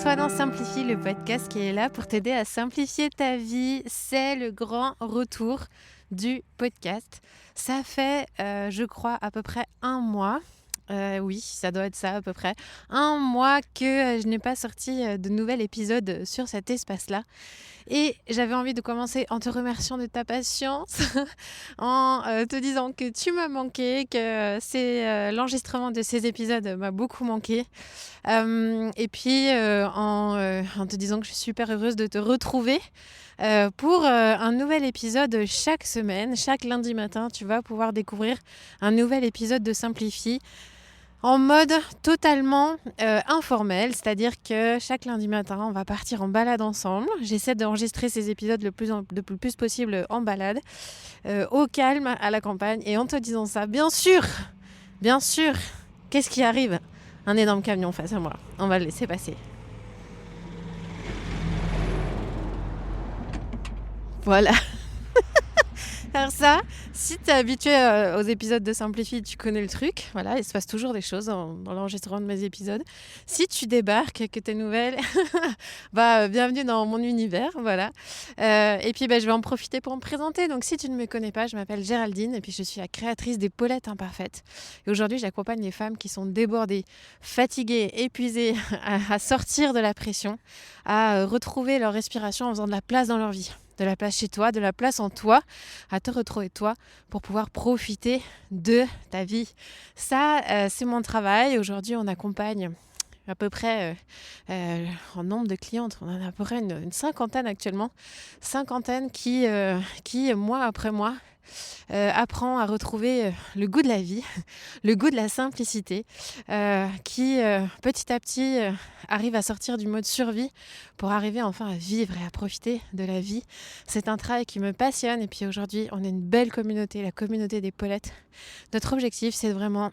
Toi dans Simplifie, le podcast qui est là pour t'aider à simplifier ta vie. C'est le grand retour du podcast. Ça fait, je crois, à peu près un mois. Oui, ça doit être ça à peu près. Un mois que je n'ai pas sorti de nouvel épisode sur cet espace-là. Et j'avais envie de commencer en te remerciant de ta patience, en te disant que tu m'as manqué, que l'enregistrement de ces épisodes m'a beaucoup manqué. Et puis en te disant que je suis super heureuse de te retrouver pour un nouvel épisode chaque semaine. Chaque lundi matin, tu vas pouvoir découvrir un nouvel épisode de Simplifie en mode totalement informel, c'est-à-dire que chaque lundi matin, on va partir en balade ensemble. J'essaie d'enregistrer ces épisodes le plus possible en balade, au calme, à la campagne. Et en te disant ça, bien sûr, qu'est-ce qui arrive ? Un énorme camion face à moi. On va le laisser passer. Voilà. Alors ça, si tu es habitué aux épisodes de Simplify, tu connais le truc. Voilà, il se passe toujours des choses dans l'enregistrement de mes épisodes. Si tu débarques, que tu es nouvelle, bienvenue dans mon univers. Voilà. Et puis, je vais en profiter pour me présenter. Donc, si tu ne me connais pas, je m'appelle Géraldine et puis je suis la créatrice des Paulettes Imparfaites. Et aujourd'hui, j'accompagne les femmes qui sont débordées, fatiguées, épuisées, à sortir de la pression, à retrouver leur respiration en faisant de la place dans leur vie. De la place chez toi, de la place en toi, à te retrouver toi pour pouvoir profiter de ta vie. Ça, c'est mon travail. Aujourd'hui, on accompagne à peu près en nombre de clientes, on en a à peu près une cinquantaine actuellement. Cinquantaine qui mois après mois, apprend à retrouver le goût de la vie, le goût de la simplicité, qui petit à petit arrive à sortir du mode survie pour arriver enfin à vivre et à profiter de la vie. C'est un travail qui me passionne et puis aujourd'hui on est une belle communauté, la communauté des Paulettes. Notre objectif c'est vraiment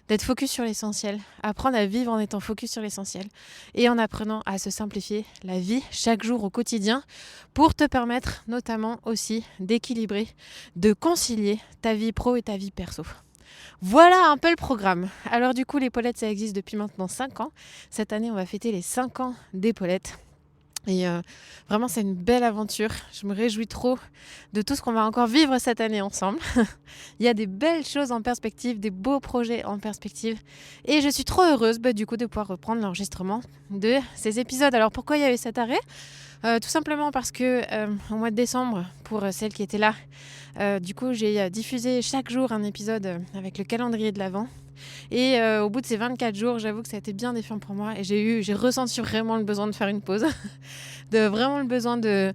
d'être focus sur l'essentiel, apprendre à vivre en étant focus sur l'essentiel et en apprenant à se simplifier la vie chaque jour au quotidien pour te permettre notamment aussi d'équilibrer, de concilier ta vie pro et ta vie perso. Voilà un peu le programme. Alors du coup, les Paulettes, ça existe depuis maintenant 5 ans. Cette année, on va fêter les 5 ans des Paulettes. Et vraiment, c'est une belle aventure. Je me réjouis trop de tout ce qu'on va encore vivre cette année ensemble. Il y a des belles choses en perspective, des beaux projets en perspective. Et je suis trop heureuse du coup de pouvoir reprendre l'enregistrement de ces épisodes. Alors pourquoi il y a eu cet arrêt ? Tout simplement parce que au mois de décembre, pour celles qui étaient là, du coup j'ai diffusé chaque jour un épisode avec le calendrier de l'Avent. Et au bout de ces 24 jours, j'avoue que ça a été bien défiant pour moi et j'ai ressenti vraiment le besoin de faire une pause, vraiment le besoin de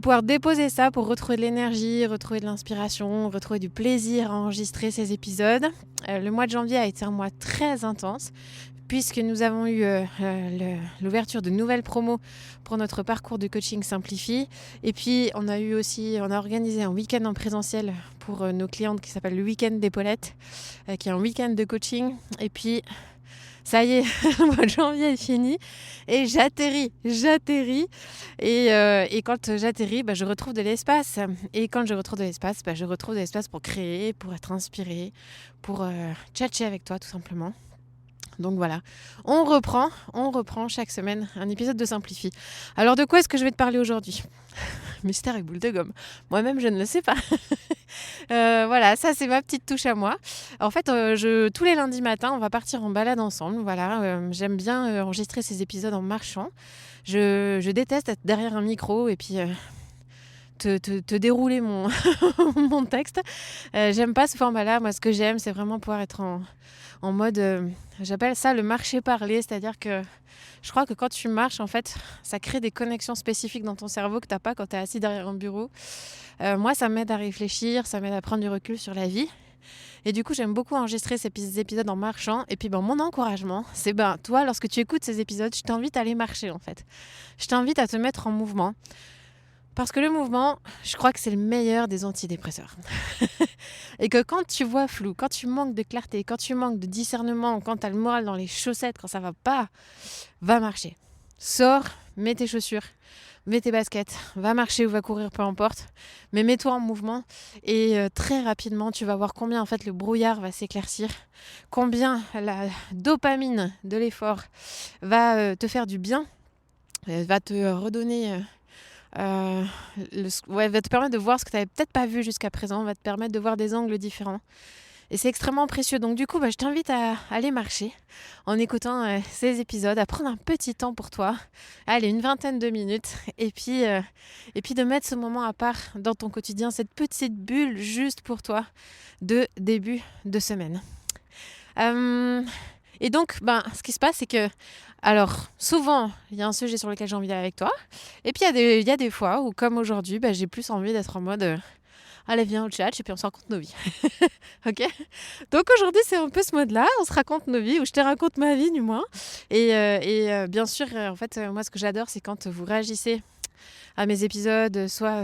pouvoir déposer ça pour retrouver de l'énergie, retrouver de l'inspiration, retrouver du plaisir à enregistrer ces épisodes. Le mois de janvier a été un mois très intense puisque nous avons eu l'ouverture de nouvelles promos pour notre parcours de coaching Simplifie. Et puis, on a organisé un week-end en présentiel pour nos clientes qui s'appelle le week-end des Paulettes, qui est un week-end de coaching. Et puis, ça y est, le mois de janvier est fini et j'atterris. Et quand j'atterris, je retrouve de l'espace. Et quand je retrouve de l'espace, je retrouve de l'espace pour créer, pour être inspirée, pour tchatcher avec toi tout simplement. Donc voilà, on reprend chaque semaine un épisode de Simplifie. Alors de quoi est-ce que je vais te parler aujourd'hui ? Mystère et boule de gomme. Moi-même, je ne le sais pas. Voilà, ça c'est ma petite touche à moi. En fait, tous les lundis matins, on va partir en balade ensemble. Voilà, j'aime bien enregistrer ces épisodes en marchant. Je déteste être derrière un micro et puis te dérouler mon, mon texte. J'aime pas ce format-là. Moi, ce que j'aime, c'est vraiment pouvoir être en mode... j'appelle ça le marcher parler, c'est-à-dire que je crois que quand tu marches, en fait, ça crée des connexions spécifiques dans ton cerveau que tu n'as pas quand tu es assis derrière un bureau. Moi, ça m'aide à réfléchir, ça m'aide à prendre du recul sur la vie. Et du coup, j'aime beaucoup enregistrer ces épisodes en marchant. Et puis, mon encouragement, c'est toi, lorsque tu écoutes ces épisodes, je t'invite à aller marcher, en fait. Je t'invite à te mettre en mouvement. Parce que le mouvement, je crois que c'est le meilleur des antidépresseurs. Et que quand tu vois flou, quand tu manques de clarté, quand tu manques de discernement, quand tu as le moral dans les chaussettes, quand ça va pas, va marcher. Sors, mets tes chaussures, mets tes baskets, va marcher ou va courir, peu importe, mais mets-toi en mouvement et très rapidement, tu vas voir combien en fait le brouillard va s'éclaircir, combien la dopamine de l'effort va te faire du bien, va te redonner... va te permettre de voir ce que tu n'avais peut-être pas vu jusqu'à présent, va te permettre de voir des angles différents. Et c'est extrêmement précieux. Donc du coup, je t'invite à aller marcher en écoutant ces épisodes, à prendre un petit temps pour toi, allez, une vingtaine de minutes, et puis de mettre ce moment à part dans ton quotidien, cette petite bulle juste pour toi de début de semaine. Et donc, ce qui se passe, c'est que, alors, souvent, il y a un sujet sur lequel j'ai envie d'aller avec toi, et puis il y a des fois où, comme aujourd'hui, j'ai plus envie d'être en mode... allez, viens au chat et puis on se raconte nos vies. Ok ? Donc aujourd'hui, c'est un peu ce mode-là. On se raconte nos vies, ou je te raconte ma vie du moins. Et bien sûr, en fait, moi, ce que j'adore, c'est quand vous réagissez à mes épisodes, soit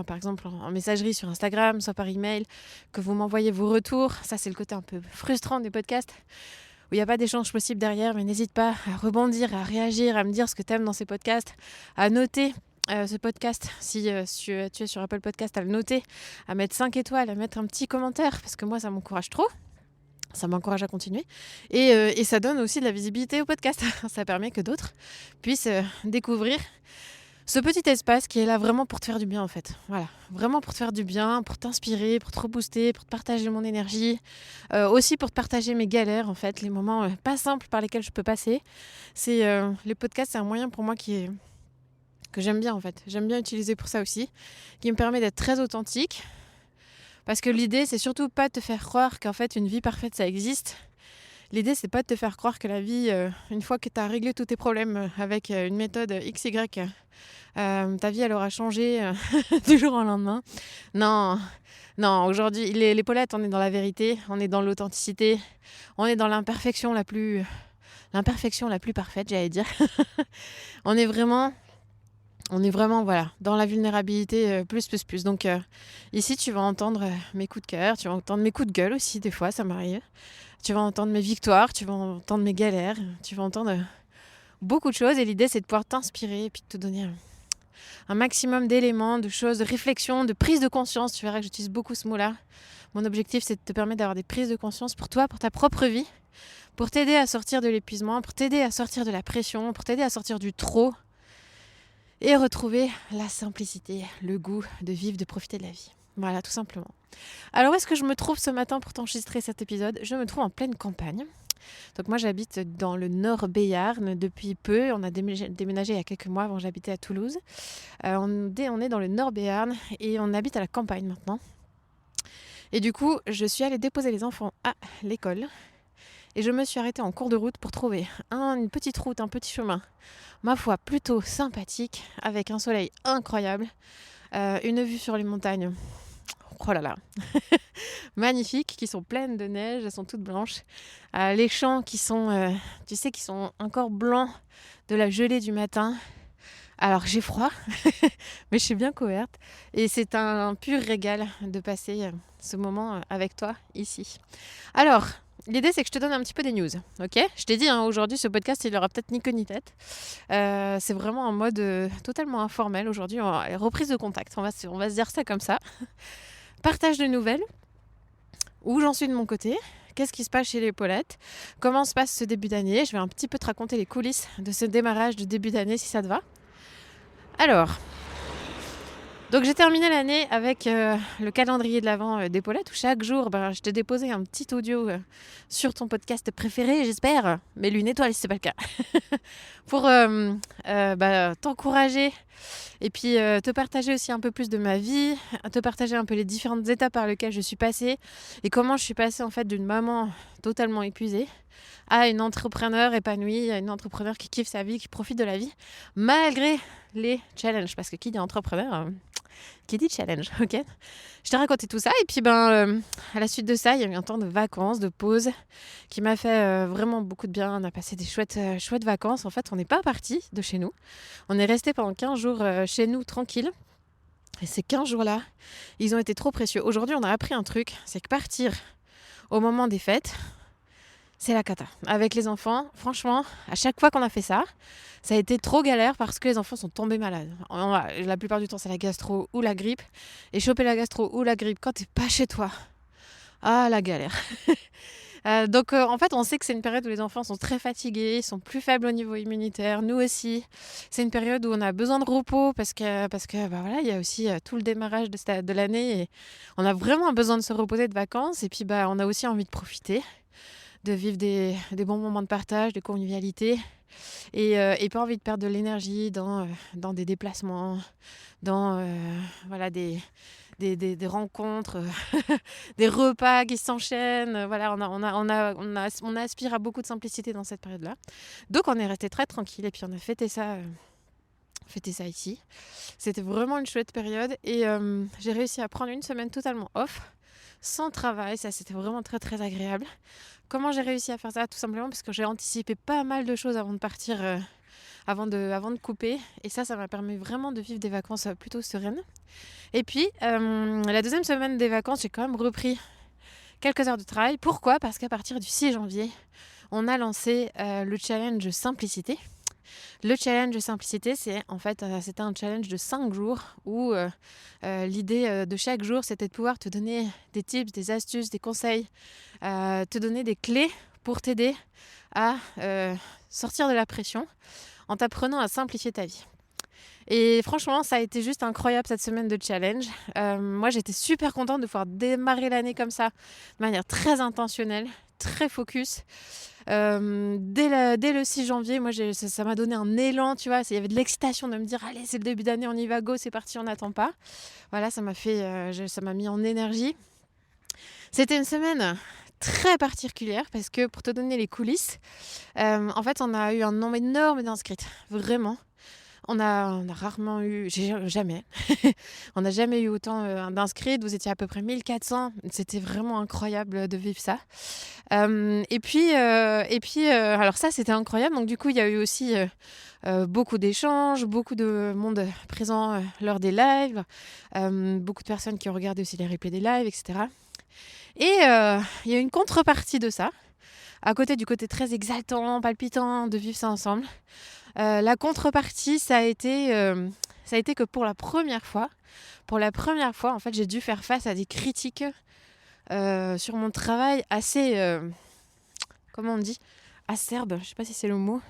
par exemple en messagerie sur Instagram, soit par email, que vous m'envoyez vos retours. Ça, c'est le côté un peu frustrant des podcasts, où il n'y a pas d'échange possible derrière, mais n'hésite pas à rebondir, à réagir, à me dire ce que tu aimes dans ces podcasts, à noter ce podcast, si tu es sur Apple Podcast, à le noter, à mettre 5 étoiles, à mettre un petit commentaire, parce que moi, ça m'encourage trop. Ça m'encourage à continuer. Et ça donne aussi de la visibilité au podcast. Ça permet que d'autres puissent découvrir ce petit espace qui est là vraiment pour te faire du bien, en fait. Voilà, vraiment pour te faire du bien, pour t'inspirer, pour te rebooster, pour te partager mon énergie. Aussi pour te partager mes galères, en fait, les moments pas simples par lesquels je peux passer. Les podcasts, c'est un moyen pour moi que j'aime bien, en fait. J'aime bien utiliser pour ça aussi, qui me permet d'être très authentique. Parce que l'idée, c'est surtout pas de te faire croire qu'en fait, une vie parfaite, ça existe. L'idée, c'est pas de te faire croire que la vie, une fois que tu as réglé tous tes problèmes avec une méthode XY, ta vie, elle aura changé du jour au lendemain. Non, aujourd'hui, les Paulettes, on est dans la vérité, on est dans l'authenticité, on est dans l'imperfection la plus parfaite, j'allais dire. On est vraiment, voilà, dans la vulnérabilité plus. Donc ici, tu vas entendre mes coups de cœur, tu vas entendre mes coups de gueule aussi, des fois, ça m'arrive. Tu vas entendre mes victoires, tu vas entendre mes galères, tu vas entendre beaucoup de choses. Et l'idée, c'est de pouvoir t'inspirer et puis de te donner un maximum d'éléments, de choses, de réflexion, de prise de conscience. Tu verras que j'utilise beaucoup ce mot-là. Mon objectif, c'est de te permettre d'avoir des prises de conscience pour toi, pour ta propre vie, pour t'aider à sortir de l'épuisement, pour t'aider à sortir de la pression, pour t'aider à sortir du trop et retrouver la simplicité, le goût de vivre, de profiter de la vie. Voilà, tout simplement. Alors, où est-ce que je me trouve ce matin pour t'enregistrer cet épisode ? Je me trouve en pleine campagne. Donc moi, j'habite dans le Nord Béarn depuis peu. On a déménagé il y a quelques mois. Avant, j'habitais à Toulouse. On est dans le Nord Béarn et on habite à la campagne maintenant. Et du coup, je suis allée déposer les enfants à l'école. Et je me suis arrêtée en cours de route pour trouver une petite route, un petit chemin, ma foi, plutôt sympathique, avec un soleil incroyable, une vue sur les montagnes, oh là là, magnifiques, qui sont pleines de neige, elles sont toutes blanches, les champs qui sont, qui sont encore blancs de la gelée du matin. Alors j'ai froid, mais je suis bien couverte, et c'est un pur régal de passer ce moment avec toi ici. Alors, l'idée, c'est que je te donne un petit peu des news, ok ? Je t'ai dit, aujourd'hui, ce podcast, il n'aura peut-être ni queue ni tête. C'est vraiment en mode totalement informel aujourd'hui, reprise de contact, on va se dire ça comme ça. Partage de nouvelles, où j'en suis de mon côté, qu'est-ce qui se passe chez les Paulettes, comment se passe ce début d'année. Je vais un petit peu te raconter les coulisses de ce démarrage de début d'année, si ça te va. Alors... donc j'ai terminé l'année avec le calendrier de l'Avent des Paulettes, où chaque jour, je t'ai déposé un petit audio sur ton podcast préféré, j'espère. Mets-lui une étoile si c'est pas le cas. Pour t'encourager et puis te partager aussi un peu plus de ma vie, te partager un peu les différentes étapes par lesquelles je suis passée et comment je suis passée en fait d'une maman totalement épuisée à une entrepreneur épanouie, à une entrepreneur qui kiffe sa vie, qui profite de la vie, malgré les challenges. Parce que qui dit entrepreneur, qui dit challenge, ok ? Je t'ai raconté tout ça et puis à la suite de ça, il y a eu un temps de vacances, de pause, qui m'a fait vraiment beaucoup de bien. On a passé des chouettes vacances. En fait, on n'est pas parti de chez nous. On est resté pendant 15 jours chez nous, tranquille. Et ces 15 jours-là, ils ont été trop précieux. Aujourd'hui, on a appris un truc, c'est que partir au moment des fêtes, c'est la cata. Avec les enfants, franchement, à chaque fois qu'on a fait ça, ça a été trop galère parce que les enfants sont tombés malades. La plupart du temps, c'est la gastro ou la grippe. Et choper la gastro ou la grippe quand t'es pas chez toi, ah, la galère. Donc en fait, on sait que c'est une période où les enfants sont très fatigués, ils sont plus faibles au niveau immunitaire, nous aussi. C'est une période où on a besoin de repos parce que bah voilà, il y a aussi tout le démarrage de l'année et on a vraiment besoin de se reposer de vacances et puis bah on a aussi envie de profiter, de vivre des bons moments de partage, de convivialité et pas envie de perdre de l'énergie dans des déplacements, dans voilà des rencontres, des repas qui s'enchaînent. Voilà, on aspire à beaucoup de simplicité dans cette période-là. Donc on est resté très tranquille et puis on a fêté ça ici. C'était vraiment une chouette période et j'ai réussi à prendre une semaine totalement off, sans travail. Ça, c'était vraiment très très agréable. Comment j'ai réussi à faire ça? Tout simplement parce que j'ai anticipé pas mal de choses avant de partir, avant de couper. Et ça m'a permis vraiment de vivre des vacances plutôt sereines. Et puis, la deuxième semaine des vacances, j'ai quand même repris quelques heures de travail. Pourquoi? Parce qu'à partir du 6 janvier, on a lancé le challenge Simplicité. Le challenge Simplicité, c'était un challenge de 5 jours où l'idée de chaque jour, c'était de pouvoir te donner des tips, des astuces, des conseils, te donner des clés pour t'aider à sortir de la pression en t'apprenant à simplifier ta vie. Et franchement, ça a été juste incroyable cette semaine de challenge. Moi, j'étais super contente de pouvoir démarrer l'année comme ça, de manière très intentionnelle, très focus. Dès le 6 janvier, moi, ça m'a donné un élan, tu vois. Il y avait de l'excitation de me dire, allez, c'est le début d'année, on y va, go, c'est parti, on n'attend pas. Voilà, ça m'a mis en énergie. C'était une semaine très particulière parce que pour te donner les coulisses, en fait, on a eu un nombre énorme d'inscrites, vraiment. On a rarement eu, jamais, on n'a jamais eu autant d'inscrits. Vous étiez à peu près 1400. C'était vraiment incroyable de vivre ça. Et puis, alors ça, c'était incroyable. Donc du coup, il y a eu aussi beaucoup d'échanges, beaucoup de monde présent lors des lives, beaucoup de personnes qui ont regardé aussi les replays des lives, etc. Et il y a une contrepartie de ça, à côté du côté très exaltant, palpitant de vivre ça ensemble. La contrepartie, ça a été que pour la première fois, en fait, j'ai dû faire face à des critiques sur mon travail assez, comment on dit, acerbe, je sais pas si c'est le mot,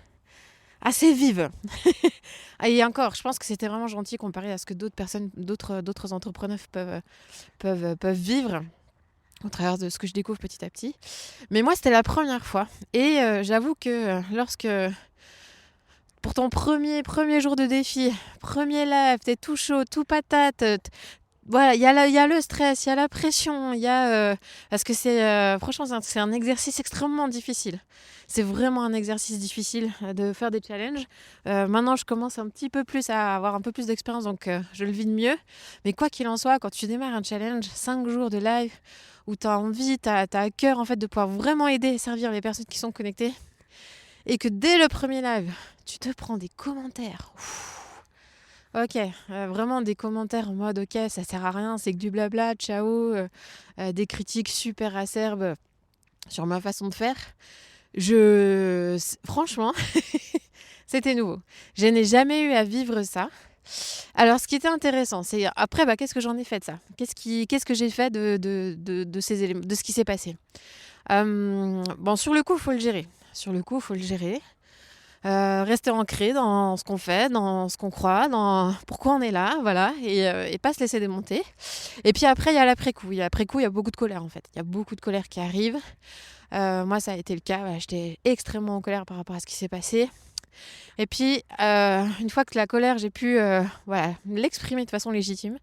assez vive. Et encore, je pense que c'était vraiment gentil comparé à ce que d'autres entrepreneurs peuvent vivre au travers de ce que je découvre petit à petit. Mais moi, c'était la première fois. Et j'avoue que lorsque, pour ton premier jour de défi, premier live, t'es tout chaud, tout patate, voilà, il y a le stress, il y a la pression, parce que franchement, c'est un exercice extrêmement difficile. C'est vraiment un exercice difficile de faire des challenges. Maintenant, je commence un petit peu plus à avoir un peu plus d'expérience, donc je le vis de mieux. Mais quoi qu'il en soit, quand tu démarres un challenge, 5 jours de live, où tu as envie, tu as à cœur en fait, de pouvoir vraiment aider et servir les personnes qui sont connectées, et que dès le premier live, tu te prends des commentaires. Ok, vraiment des commentaires en mode ok, ça sert à rien, c'est que du blabla, ciao, des critiques super acerbes sur ma façon de faire. Franchement, c'était nouveau. Je n'ai jamais eu à vivre ça. Alors, ce qui était intéressant, c'est après, qu'est-ce que j'en ai fait de ça? Qu'est-ce que j'ai fait de ces éléments, de ce qui s'est passé? Bon, sur le coup, il faut le gérer. Rester ancré dans ce qu'on fait, dans ce qu'on croit, dans pourquoi on est là, voilà, et pas se laisser démonter. Et puis après, il y a l'après-coup. Il y a beaucoup de colère, en fait. Il y a beaucoup de colère qui arrive. Moi, ça a été le cas. Voilà, j'étais extrêmement en colère par rapport à ce qui s'est passé. Et puis, une fois que la colère, j'ai pu l'exprimer de façon légitime,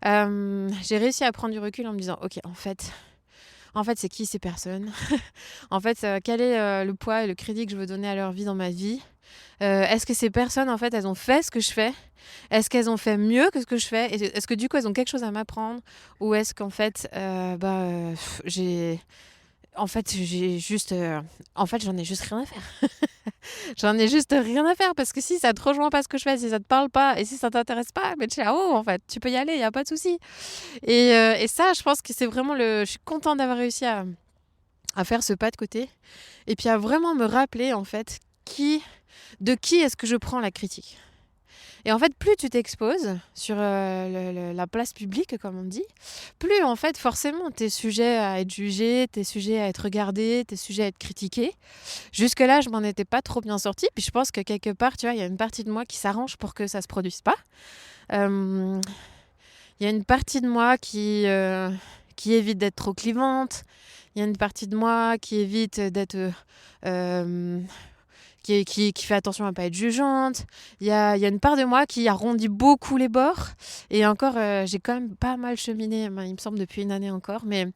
j'ai réussi à prendre du recul en me disant, ok, en fait, c'est qui ces personnes? En fait, quel est le poids et le crédit que je veux donner à leur vie dans ma vie? Est-ce que ces personnes, en fait, elles ont fait ce que je fais? Est-ce qu'elles ont fait mieux que ce que je fais? Est-ce que du coup, elles ont quelque chose à m'apprendre? Ou est-ce qu'en fait, j'ai juste... en fait, j'en ai juste rien à faire. J'en ai juste rien à faire parce que si ça te rejoint pas ce que je fais, si ça te parle pas et si ça t'intéresse pas, mais ciao, en fait, tu peux y aller, y a pas de souci. Et ça, je pense que c'est vraiment je suis contente d'avoir réussi à faire ce pas de côté et puis à vraiment me rappeler en fait de qui est-ce que je prends la critique. Et en fait, plus tu t'exposes sur la place publique, comme on dit, plus en fait, forcément, t'es sujet à être jugé, t'es sujet à être regardé, t'es sujet à être critiqué. Jusque-là, je m'en étais pas trop bien sortie. Puis je pense que quelque part, tu vois, il y a une partie de moi qui s'arrange pour que ça se produise pas. Il y a une partie de moi qui évite d'être trop clivante. Il y a une partie de moi qui évite d'être... qui fait attention à ne pas être jugeante. Il y a une part de moi qui arrondit beaucoup les bords. Et encore, j'ai quand même pas mal cheminé, il me semble, depuis une année encore. Mais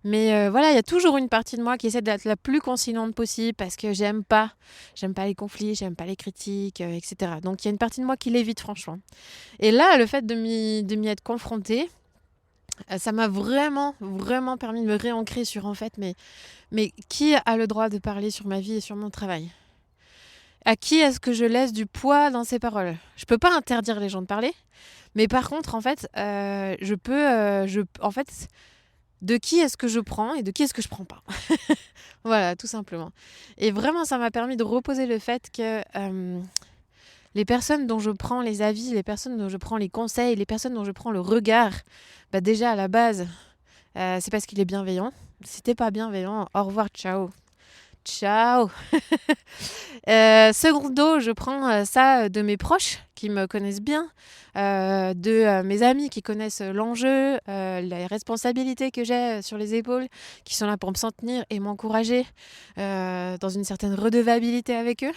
voilà, il y a toujours une partie de moi qui essaie d'être la plus conciliante possible parce que j'aime pas les conflits, j'aime pas les critiques, etc. Donc il y a une partie de moi qui l'évite, franchement. Et là, le fait de m'y être confrontée, ça m'a vraiment, vraiment permis de me réancrer sur, en fait, mais qui a le droit de parler sur ma vie et sur mon travail ? À qui est-ce que je laisse du poids dans ces paroles ? Je peux pas interdire les gens de parler, mais par contre, en fait, en fait, de qui est-ce que je prends et de qui est-ce que je prends pas ? Voilà, tout simplement. Et vraiment, ça m'a permis de reposer le fait que les personnes dont je prends les avis, les personnes dont je prends les conseils, les personnes dont je prends le regard, bah déjà à la base, c'est parce qu'il est bienveillant. Si t'es pas bienveillant, au revoir, ciao. Ciao. Secondo, je prends ça de mes proches qui me connaissent bien, de mes amis qui connaissent l'enjeu, les responsabilités que j'ai sur les épaules, qui sont là pour me soutenir et m'encourager dans une certaine redevabilité avec eux.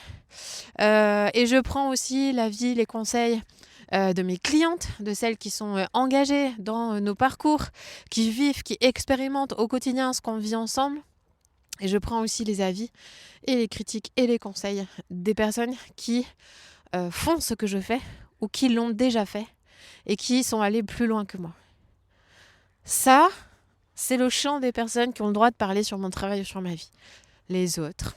Et je prends aussi l'avis, les conseils de mes clientes, de celles qui sont engagées dans nos parcours, qui vivent, qui expérimentent au quotidien ce qu'on vit ensemble. Et je prends aussi les avis et les critiques et les conseils des personnes qui font ce que je fais ou qui l'ont déjà fait et qui sont allées plus loin que moi. Ça, c'est le champ des personnes qui ont le droit de parler sur mon travail ou sur ma vie. Les autres.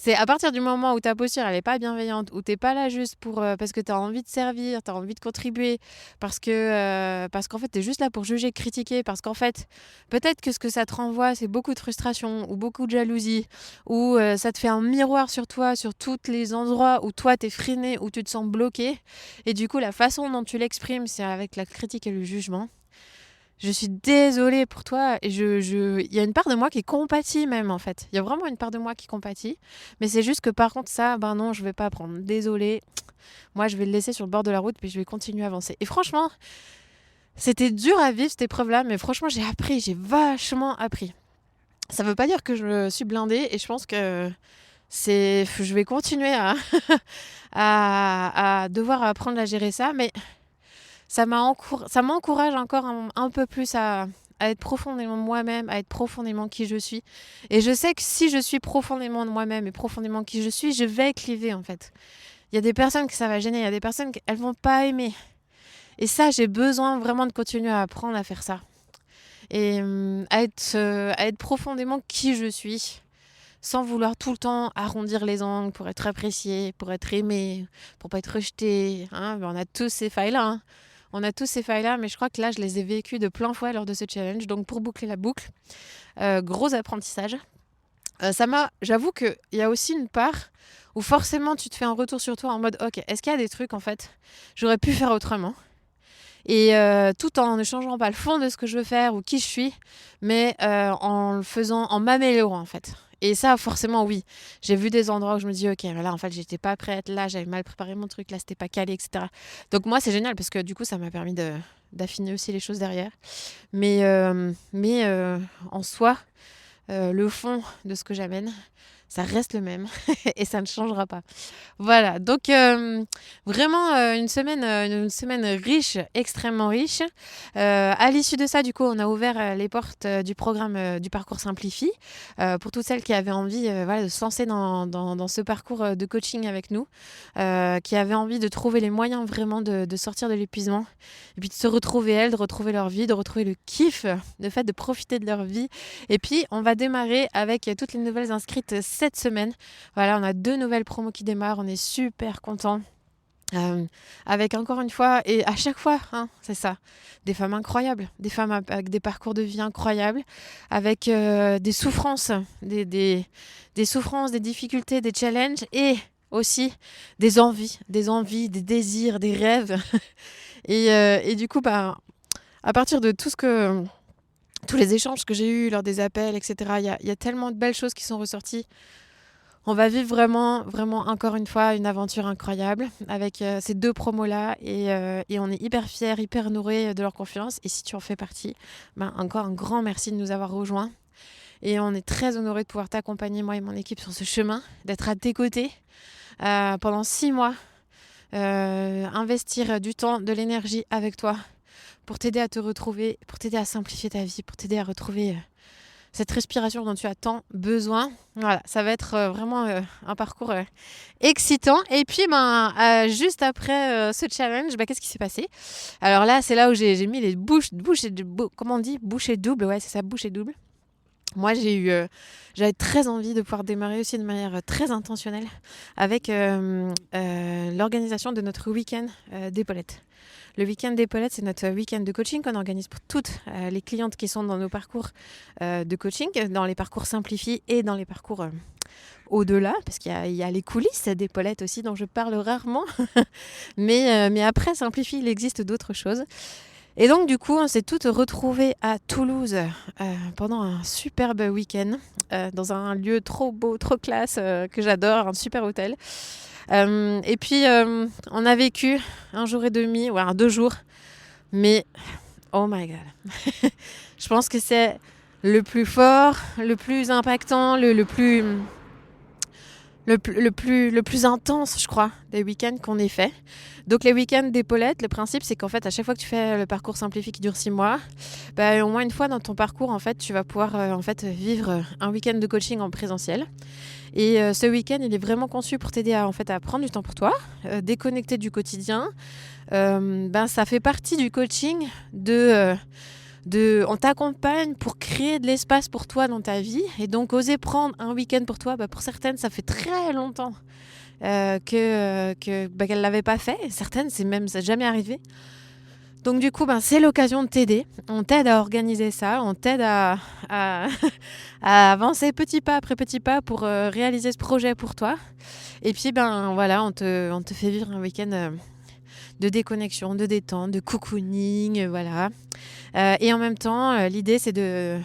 C'est à partir du moment où ta posture elle est pas bienveillante, où t'es pas là juste pour parce que tu as envie de servir, tu as envie de contribuer, parce qu'en fait tu es juste là pour juger, critiquer, parce qu'en fait peut-être que ce que ça te renvoie c'est beaucoup de frustration ou beaucoup de jalousie, ou ça te fait un miroir sur toi, sur tous les endroits où toi t'es freiné, où tu te sens bloqué, et du coup la façon dont tu l'exprimes c'est avec la critique et le jugement. Je suis désolée pour toi et il y a une part de moi qui compatit même en fait. Il y a vraiment une part de moi qui compatit. Mais c'est juste que par contre ça, ben non, je vais pas prendre. Désolée. Moi, je vais le laisser sur le bord de la route puis je vais continuer à avancer. Et franchement, c'était dur à vivre cette épreuve-là, mais franchement, j'ai vachement appris. Ça veut pas dire que je suis blindée et je pense que je vais continuer à devoir apprendre à gérer ça, mais ça m'encourage encore un peu plus à être profondément moi-même, à être profondément qui je suis. Et je sais que si je suis profondément de moi-même et profondément qui je suis, je vais cliver en fait. Il y a des personnes que ça va gêner, il y a des personnes qu'elles vont pas aimer. Et ça, j'ai besoin vraiment de continuer à apprendre à faire ça. Et à être profondément qui je suis, sans vouloir tout le temps arrondir les angles pour être apprécié, pour être aimé, pour pas être rejeté. Hein, on a tous ces failles-là. Hein. On a tous ces failles-là, mais je crois que là, je les ai vécues de plein fouet lors de ce challenge. Donc, pour boucler la boucle, gros apprentissage. J'avoue qu'il y a aussi une part où forcément, tu te fais un retour sur toi en mode, ok, est-ce qu'il y a des trucs, en fait, j'aurais pu faire autrement ? Et tout en ne changeant pas le fond de ce que je veux faire ou qui je suis, mais en le faisant, en m'améliorant, en fait. Et ça, forcément, oui. J'ai vu des endroits où je me dis, ok, là, en fait, j'étais pas prête. Là, j'avais mal préparé mon truc. Là, c'était pas calé, etc. Donc, moi, c'est génial parce que du coup, ça m'a permis d'affiner aussi les choses derrière. Mais en soi, le fond de ce que j'amène, ça reste le même et ça ne changera pas. Voilà, donc vraiment une semaine riche, extrêmement riche. À l'issue de ça, du coup, on a ouvert les portes du programme du parcours Simplifie pour toutes celles qui avaient envie de se lancer dans ce parcours de coaching avec nous, qui avaient envie de trouver les moyens vraiment de sortir de l'épuisement et puis de se retrouver elles, de retrouver leur vie, de retrouver le kiff, le fait de profiter de leur vie. Et puis, on va démarrer avec toutes les nouvelles inscrites cette semaine. Voilà, on a 2 nouvelles promos qui démarrent, on est super contents. Euh, avec encore une fois, et à chaque fois, hein, c'est ça, des femmes incroyables, des femmes avec des parcours de vie incroyables, avec des souffrances, des souffrances, des difficultés, des challenges, et aussi des envies, des désirs, des rêves. Et du coup, bah, à partir de tous les échanges que j'ai eus lors des appels, etc., il y a tellement de belles choses qui sont ressorties. On va vivre vraiment, vraiment, encore une fois, une aventure incroyable avec ces 2 promos-là et on est hyper fiers, hyper honorés de leur confiance. Et si tu en fais partie, ben, encore un grand merci de nous avoir rejoints. Et on est très honorés de pouvoir t'accompagner, moi et mon équipe, sur ce chemin, d'être à tes côtés pendant 6 mois, investir du temps, de l'énergie avec toi pour t'aider à te retrouver, pour t'aider à simplifier ta vie, pour t'aider à retrouver cette respiration dont tu as tant besoin. Voilà, ça va être vraiment un parcours excitant. Et puis, juste après ce challenge, qu'est-ce qui s'est passé? Alors là, c'est là où j'ai mis les comment on dit? Bouchées doubles. Ouais, c'est ça, bouchées doubles. Moi, j'avais très envie de pouvoir démarrer aussi de manière très intentionnelle avec l'organisation de notre week-end d'épaulettes. Le week-end d'épaulettes, c'est notre week-end de coaching qu'on organise pour toutes les clientes qui sont dans nos parcours de coaching, dans les parcours simplifiés et dans les parcours au-delà, parce qu'il y a les coulisses d'épaulettes aussi dont je parle rarement. mais après Simplifie, il existe d'autres choses. Et donc du coup, on s'est toutes retrouvées à Toulouse pendant un superbe week-end dans un lieu trop beau, trop classe que j'adore, un super hôtel. Et puis on a vécu 1 jour et demi, ou 2 jours, mais oh my god, je pense que c'est le plus fort, le plus impactant, le plus intense, je crois, des week-ends qu'on ait fait. Donc les week-ends d'épaulettes, le principe c'est qu'en fait à chaque fois que tu fais le parcours Simplifie qui dure 6 mois, au moins une fois dans ton parcours en fait tu vas pouvoir vivre un week-end de coaching en présentiel. Et ce week-end il est vraiment conçu pour t'aider à prendre du temps pour toi, déconnecter du quotidien. Ça fait partie du coaching on t'accompagne pour créer de l'espace pour toi dans ta vie. Et donc, oser prendre un week-end pour toi, pour certaines, ça fait très longtemps qu'elles ne l'avaient pas fait. Et certaines, ça n'est jamais arrivé. Donc, du coup, c'est l'occasion de t'aider. On t'aide à organiser ça. On t'aide à à avancer petit pas après petit pas pour réaliser ce projet pour toi. Et puis, on te fait vivre un week-end de déconnexion, de détente, de cocooning, voilà. Et en même temps, l'idée, c'est de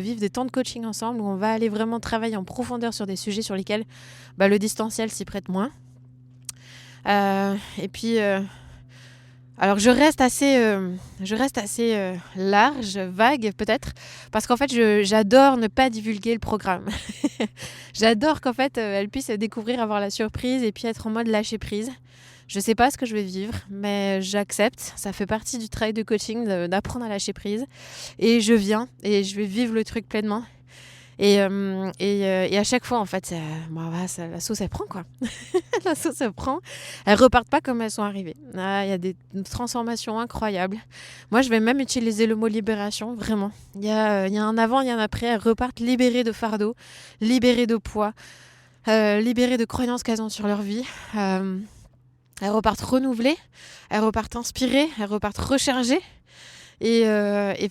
vivre des temps de coaching ensemble où on va aller vraiment travailler en profondeur sur des sujets sur lesquels le distanciel s'y prête moins. Et puis, alors je reste assez large, vague peut-être, parce qu'en fait, j'adore ne pas divulguer le programme. J'adore qu'en fait, elle puisse découvrir, avoir la surprise et puis être en mode lâcher prise. Je sais pas ce que je vais vivre, mais j'accepte. Ça fait partie du travail de coaching, d'apprendre à lâcher prise. Et je viens et je vais vivre le truc pleinement. Et à chaque fois, en fait, la sauce, elle prend, quoi. La sauce, elle prend. Elles repartent pas comme elles sont arrivées. Il y a des transformations incroyables. Moi, je vais même utiliser le mot libération, vraiment. Il y a un avant, il y a un après. Elles repartent libérées de fardeau, libérées de poids, libérées de croyances qu'elles ont sur leur vie. Elles repartent renouvelées, elles repartent inspirées, elles repartent rechargées. Et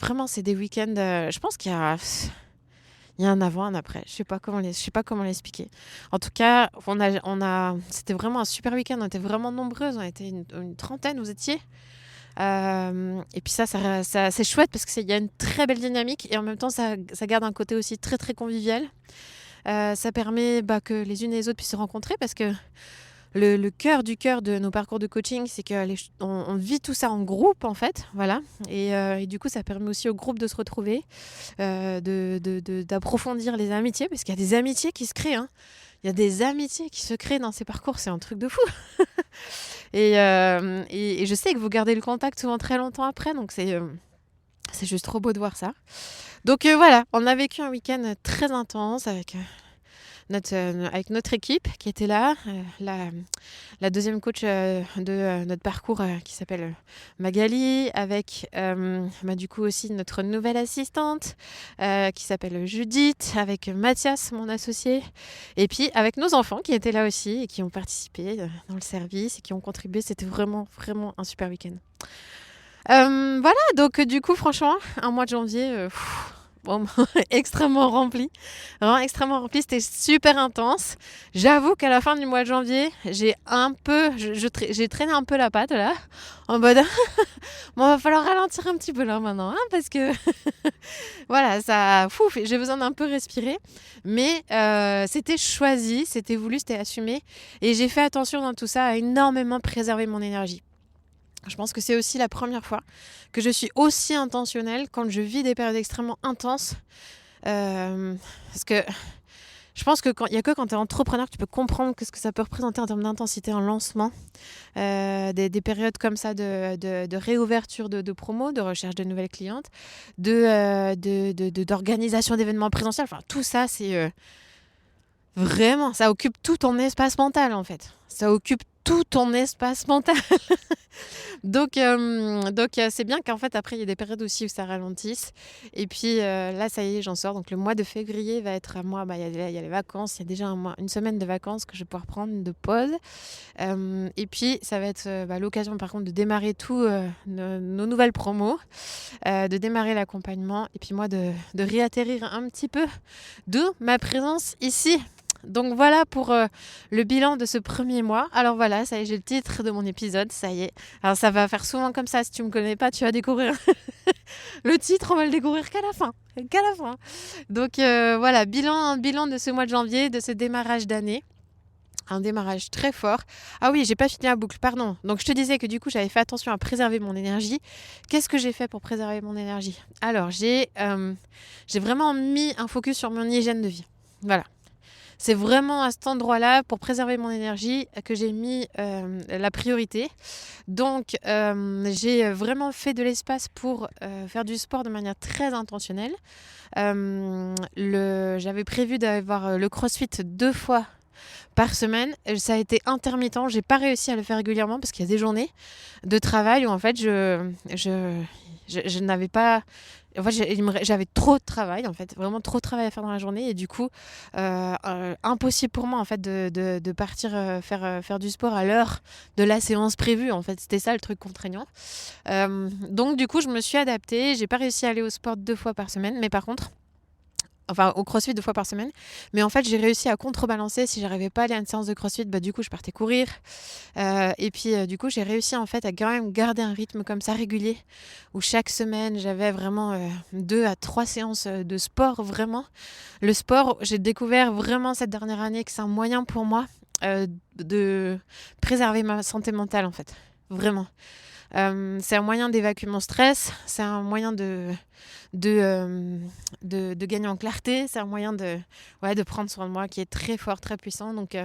vraiment, c'est des week-ends. Je pense qu'il y a un avant, un après. Je sais pas comment l'expliquer. En tout cas, c'était vraiment un super week-end. On était vraiment nombreuses. On était une trentaine, vous étiez. Et puis ça c'est chouette parce qu'il y a une très belle dynamique et en même temps, ça garde un côté aussi très, très convivial. Ça permet que les unes et les autres puissent se rencontrer parce que le cœur du cœur de nos parcours de coaching, c'est qu'on vit tout ça en groupe, en fait. Voilà. Et du coup, ça permet aussi au groupe de se retrouver, d'approfondir les amitiés, parce qu'il y a des amitiés qui se créent. Hein. Il y a des amitiés qui se créent dans ces parcours, c'est un truc de fou. et je sais que vous gardez le contact souvent très longtemps après, donc c'est juste trop beau de voir ça. Donc voilà, on a vécu un week-end très intense avec avec notre équipe qui était là, la deuxième coach de notre parcours qui s'appelle Magali, avec du coup aussi notre nouvelle assistante qui s'appelle Judith, avec Mathias, mon associé, et puis avec nos enfants qui étaient là aussi et qui ont participé dans le service et qui ont contribué. C'était vraiment, vraiment un super week-end. Voilà, donc du coup, franchement, un mois de janvier... extrêmement rempli. Vraiment extrêmement rempli. C'était super intense. J'avoue qu'à la fin du mois de janvier, j'ai traîné un peu la patte là. En mode, bon, va falloir ralentir un petit peu là maintenant. Parce que, voilà, j'ai besoin d'un peu respirer. Mais c'était choisi, c'était voulu, c'était assumé. Et j'ai fait attention dans tout ça à énormément préserver mon énergie. Je pense que c'est aussi la première fois que je suis aussi intentionnelle quand je vis des périodes extrêmement intenses. Parce que je pense qu'il n'y a que quand tu es entrepreneur que tu peux comprendre ce que ça peut représenter en termes d'intensité en lancement. Des périodes comme ça de réouverture de promos, de recherche de nouvelles clientes, d'organisation d'événements présentiels. Enfin, tout ça, c'est... Vraiment, ça occupe tout ton espace mental en fait. Ça occupe tout ton espace mental. Donc c'est bien qu'en fait après il y a des périodes aussi où ça ralentisse. Et puis là ça y est, j'en sors. Donc le mois de février va être à moi, il y a les vacances, il y a déjà une semaine de vacances que je vais pouvoir prendre de pause. Et puis ça va être l'occasion par contre de démarrer nos nouvelles promos, de démarrer l'accompagnement et puis moi de réatterrir un petit peu de ma présence ici. Donc voilà pour le bilan de ce premier mois. Alors voilà, ça y est, j'ai le titre de mon épisode, ça y est. Alors ça va faire souvent comme ça, si tu me connais pas, tu vas découvrir le titre, on va le découvrir qu'à la fin. Donc voilà, bilan de ce mois de janvier, de ce démarrage d'année. Un démarrage très fort. Ah oui, j'ai pas fini la boucle, pardon. Donc je te disais que du coup, j'avais fait attention à préserver mon énergie. Qu'est-ce que j'ai fait pour préserver mon énergie ? Alors, j'ai vraiment mis un focus sur mon hygiène de vie. Voilà. C'est vraiment à cet endroit-là, pour préserver mon énergie, que j'ai mis la priorité. Donc, j'ai vraiment fait de l'espace pour faire du sport de manière très intentionnelle. J'avais prévu d'avoir le CrossFit 2 fois par semaine. Ça a été intermittent. J'ai pas réussi à le faire régulièrement parce qu'il y a des journées de travail où en fait je n'avais pas... En fait, j'avais trop de travail, en fait, vraiment trop de travail à faire dans la journée et du coup, impossible pour moi en fait de partir faire du sport à l'heure de la séance prévue. En fait, c'était ça le truc contraignant. Donc du coup, je me suis adaptée. J'ai pas réussi à aller au sport 2 fois par semaine, mais par contre, au CrossFit 2 fois par semaine. Mais en fait, j'ai réussi à contrebalancer. Si j'arrivais pas à aller à une séance de CrossFit, du coup, je partais courir. Et puis, du coup, j'ai réussi en fait à quand même garder un rythme comme ça régulier, où chaque semaine, j'avais vraiment 2 à 3 séances de sport, vraiment. Le sport, j'ai découvert vraiment cette dernière année que c'est un moyen pour moi de préserver ma santé mentale, en fait. Vraiment. C'est un moyen d'évacuer mon stress, c'est un moyen de gagner en clarté, c'est un moyen de prendre soin de moi qui est très fort, très puissant. Donc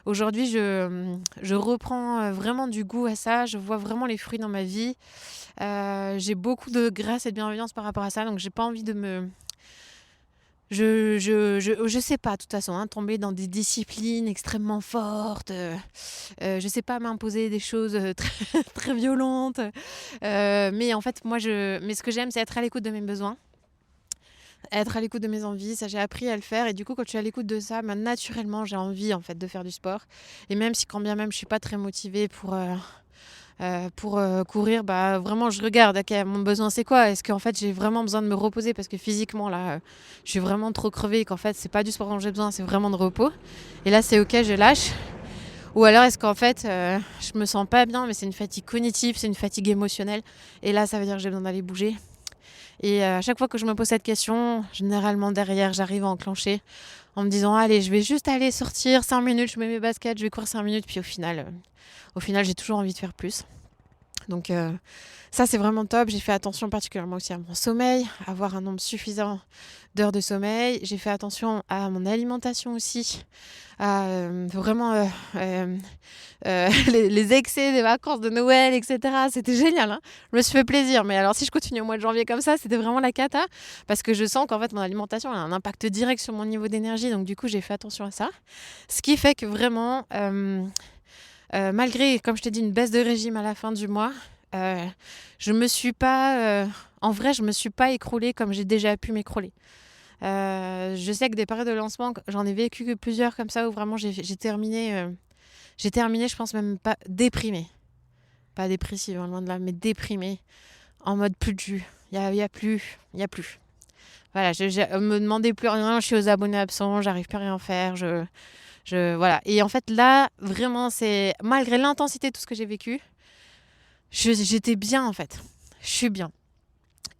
aujourd'hui, je reprends vraiment du goût à ça, je vois vraiment les fruits dans ma vie. J'ai beaucoup de grâce et de bienveillance par rapport à ça, donc j'ai pas envie de me... Je sais pas, de toute façon, tomber dans des disciplines extrêmement fortes. Je sais pas m'imposer des choses très, très violentes. Mais en fait, mais ce que j'aime, c'est être à l'écoute de mes besoins. Être à l'écoute de mes envies, ça j'ai appris à le faire et du coup quand je suis à l'écoute de ça, naturellement j'ai envie en fait de faire du sport et même si quand bien même je suis pas très motivée pour courir, vraiment je regarde mon besoin c'est quoi, est-ce qu'en fait j'ai vraiment besoin de me reposer parce que physiquement là je suis vraiment trop crevée et qu'en fait c'est pas du sport dont j'ai besoin, c'est vraiment de repos et là c'est ok, je lâche. Ou alors est-ce qu'en fait je me sens pas bien mais c'est une fatigue cognitive, c'est une fatigue émotionnelle et là ça veut dire que j'ai besoin d'aller bouger. Et à chaque fois que je me pose cette question, généralement derrière, j'arrive à enclencher en me disant allez, je vais juste aller sortir 5 minutes, je mets mes baskets, je vais courir 5 minutes. Puis au final, j'ai toujours envie de faire plus. Donc ça, c'est vraiment top. J'ai fait attention particulièrement aussi à mon sommeil, avoir un nombre suffisant d'heures de sommeil. J'ai fait attention à mon alimentation aussi, à vraiment les excès des vacances de Noël, etc. C'était génial, hein. Je me suis fait plaisir. Mais alors, si je continue au mois de janvier comme ça, c'était vraiment la cata. Parce que je sens qu'en fait, mon alimentation a un impact direct sur mon niveau d'énergie. Donc, du coup, j'ai fait attention à ça. Ce qui fait que vraiment, malgré, comme je t'ai dit, une baisse de régime à la fin du mois, je me suis pas... en vrai, je me suis pas écroulée comme j'ai déjà pu m'écrouler. Je sais que des périodes de lancement, j'en ai vécu que plusieurs comme ça où vraiment j'ai terminé, je pense même pas déprimée. Pas dépressive, hein, loin de là, mais déprimée. En mode plus de jus. Il y a plus. Voilà, je me demandez plus rien, je suis aux abonnés absents, j'arrive plus à rien faire, voilà. Et en fait, là, vraiment, c'est malgré l'intensité de tout ce que j'ai vécu, j'étais bien en fait. Je suis bien.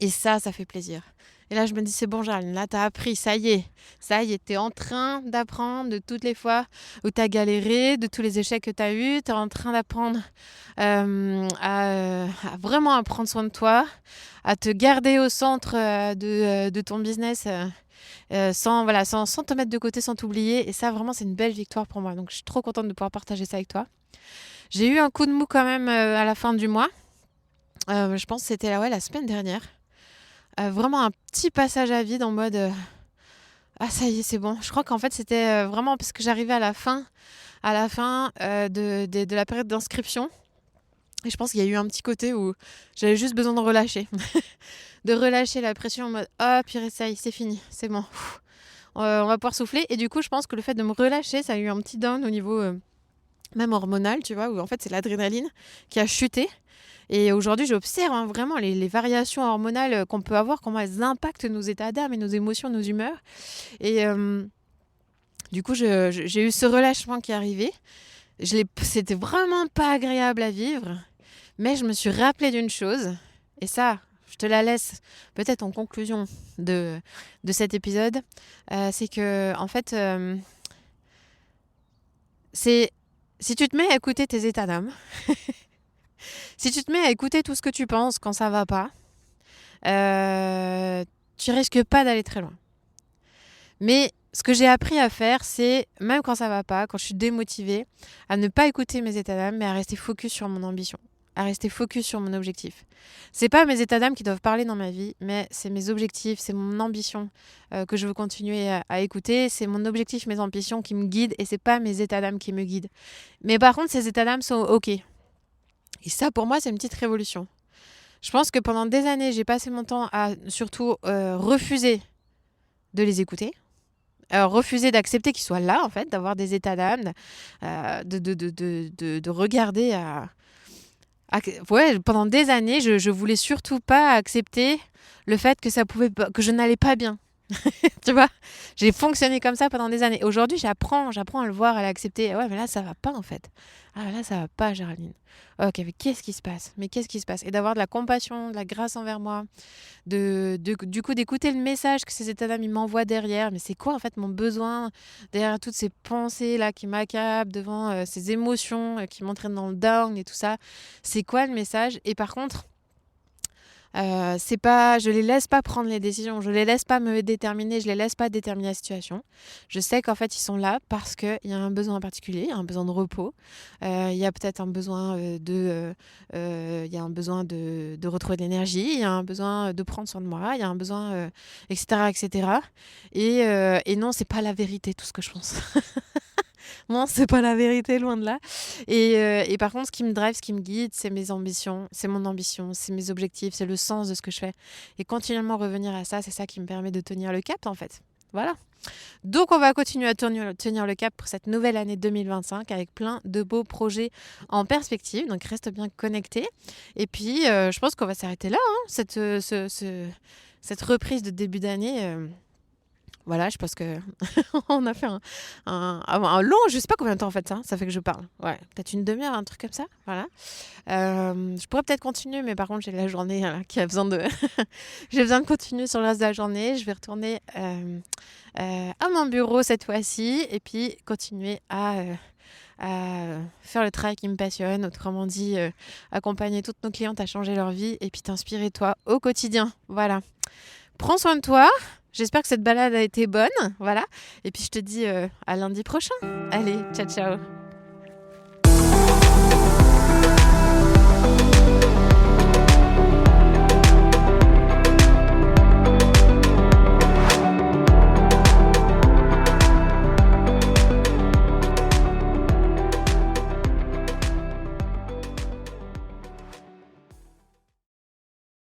Et ça fait plaisir. Et là, je me dis, c'est bon, Géraldine, là, t'as appris, ça y est, t'es en train d'apprendre de toutes les fois où t'as galéré, de tous les échecs que t'as eus, t'es en train d'apprendre à vraiment à prendre soin de toi, à te garder au centre de ton business sans te mettre de côté, sans t'oublier. Et ça, vraiment, c'est une belle victoire pour moi. Donc, je suis trop contente de pouvoir partager ça avec toi. J'ai eu un coup de mou quand même à la fin du mois. Je pense que c'était la semaine dernière. Vraiment un petit passage à vide en mode ah ça y est c'est bon. Je crois qu'en fait c'était vraiment parce que j'arrivais à la fin de la période d'inscription et je pense qu'il y a eu un petit côté où j'avais juste besoin de relâcher de relâcher la pression en mode ah purée ça y est c'est fini c'est bon. On va pouvoir souffler et du coup je pense que le fait de me relâcher ça a eu un petit down au niveau même hormonal tu vois où en fait c'est l'adrénaline qui a chuté. Et aujourd'hui, j'observe vraiment les variations hormonales qu'on peut avoir, comment elles impactent nos états d'âme et nos émotions, nos humeurs. Et du coup, j'ai eu ce relâchement qui est arrivé. C'était vraiment pas agréable à vivre, mais je me suis rappelé d'une chose, et ça, je te la laisse peut-être en conclusion de cet épisode, c'est que, en fait, si tu te mets à écouter tes états d'âme, si tu te mets à écouter tout ce que tu penses quand ça va pas, tu risques pas d'aller très loin. Mais ce que j'ai appris à faire, c'est, même quand ça va pas, quand je suis démotivée, à ne pas écouter mes états d'âme, mais à rester focus sur mon ambition, à rester focus sur mon objectif. C'est pas mes états d'âme qui doivent parler dans ma vie, mais c'est mes objectifs, c'est mon ambition que je veux continuer à écouter, c'est mon objectif, mes ambitions qui me guident, et c'est pas mes états d'âme qui me guident. Mais par contre, ces états d'âme sont OK. Et ça, pour moi, c'est une petite révolution. Je pense que pendant des années, j'ai passé mon temps à surtout refuser de les écouter. Refuser d'accepter qu'ils soient là, en fait, d'avoir des états d'âme, de regarder pendant des années, je voulais surtout pas accepter le fait que que je n'allais pas bien. Tu vois, j'ai fonctionné comme ça pendant des années. Aujourd'hui, j'apprends à le voir, à l'accepter. Ouais, mais là, ça va pas en fait. Ah, là, ça va pas, Géraldine. Ok, mais qu'est-ce qui se passe? Et d'avoir de la compassion, de la grâce envers moi, du coup, d'écouter le message que ces états d'âme m'envoient derrière. Mais c'est quoi en fait mon besoin derrière toutes ces pensées là qui m'accablent, devant ces émotions qui m'entraînent dans le down et tout ça? C'est quoi le message? Et par contre, je les laisse pas prendre les décisions, je les laisse pas me déterminer, je les laisse pas déterminer la situation. Je sais qu'en fait ils sont là parce qu'il y a un besoin particulier, un besoin de repos. Il y a peut-être un besoin il y a un besoin de retrouver de l'énergie, il y a un besoin de prendre soin de moi, il y a un besoin etc etc. Et non c'est pas la vérité tout ce que je pense. Non, c'est pas la vérité, loin de là. Et par contre, ce qui me drive, ce qui me guide, c'est mes ambitions, c'est mon ambition, c'est mes objectifs, c'est le sens de ce que je fais. Et continuellement revenir à ça, c'est ça qui me permet de tenir le cap, en fait. Voilà. Donc, on va continuer à tenir le cap pour cette nouvelle année 2025 avec plein de beaux projets en perspective. Donc, reste bien connecté. Et puis, je pense qu'on va s'arrêter là, hein, cette reprise de début d'année. Voilà, je pense que on a fait un long, je sais pas combien de temps en fait ça fait que je parle. Ouais, peut-être une demi-heure, un truc comme ça. Voilà. Je pourrais peut-être continuer, mais par contre j'ai la journée qui a besoin de, j'ai besoin de continuer sur le reste de la journée. Je vais retourner à mon bureau cette fois-ci et puis continuer à à faire le travail qui me passionne, autrement dit, accompagner toutes nos clientes à changer leur vie et puis t'inspirer toi au quotidien. Voilà. Prends soin de toi. J'espère que cette balade a été bonne. Voilà. Et puis je te dis à lundi prochain. Allez, ciao ciao.